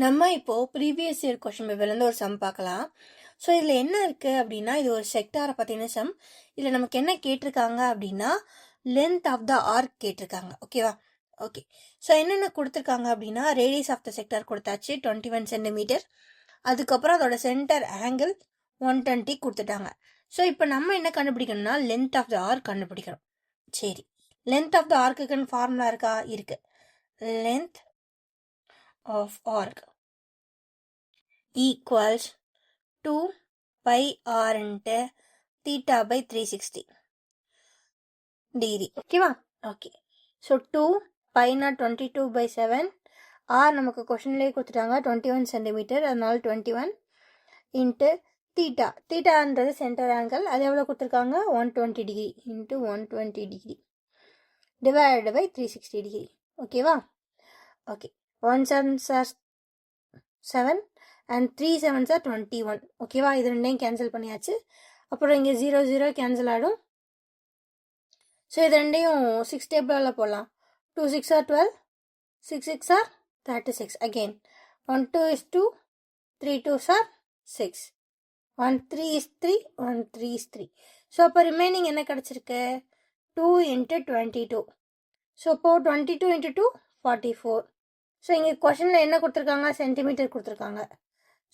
நம்ம இப்போ previous year question பேப்பர்லேருந்து ஒரு சம் பார்க்கலாம். ஸோ இதில் என்ன இருக்குது அப்படின்னா, இது ஒரு செக்டாரை பற்றின சம். இதில் நமக்கு என்ன கேட்டிருக்காங்க அப்படின்னா, லென்த் ஆஃப் த ஆர்க் கேட்டிருக்காங்க. ஓகேவா? ஓகே. ஸோ என்னென்ன கொடுத்துருக்காங்க அப்படின்னா, ரேடியஸ் ஆஃப் த செக்டார் கொடுத்தாச்சு 21 சென்டிமீட்டர். அதுக்கப்புறம் அதோட சென்டர் ஆங்கிள் 120 கொடுத்துட்டாங்க. ஸோ இப்போ நம்ம என்ன கண்டுபிடிக்கணும்னா, லென்த் ஆஃப் த ஆர்க் கண்டுபிடிக்கணும். சரி, லென்த் ஆஃப் த ஆர்க்குன்னு ஃபார்முலா இருக்கா? இருக்கு. Length of arc equals 2 pi r into theta by 360 degree. ஓகேவா? ஓகே. ஸோ 2 பைனா 22/7, ஆர் நமக்கு கொஷன்லேயே கொடுத்துட்டாங்க 21 சென்டிமீட்டர், அதனால 21 இன்ட்டு தீட்டா. தீட்டான்றது சென்டர் ஆங்கிள், அது எவ்வளோ கொடுத்துருக்காங்க? 120 degree into 120 degree divide by 360 degree. ஓகேவா? Okay. 1 7s are 7 and 3 7s are 21. ஓகேவா? இது ரெண்டையும் கேன்சல் பண்ணியாச்சு. அப்புறம் இங்கே 0 0 கேன்சல் ஆகிடும். ஸோ இது ரெண்டையும் 6 டேபிளில் போடலாம். 2 6 are 12, 6 6 are 36. Again 1 2 is 2, 3 2s are 6, 1 3 is 3, 1 3 is 3. So அப்போ ரிமைனிங் என்ன கிடச்சிருக்கு? 2 into 22. ஸோ அப்போது 22 into 2 44. ஸோ இங்கே கொஷனில் என்ன கொடுத்துருக்காங்க? சென்டிமீட்டர் கொடுத்துருக்காங்க.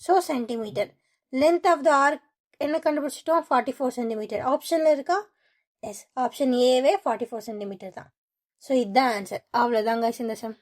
So centimetre. Length of the arc என்ன கண்டுபிடிச்சிட்டோம்? 44 சென்டிமீட்டர். ஆப்ஷனில் இருக்கா? எஸ், ஆப்ஷன் ஏவே 44 சென்டிமீட்டர் தான். ஸோ இதுதான் ஆன்சர். அவ்வளோதாங்க இந்த சம்.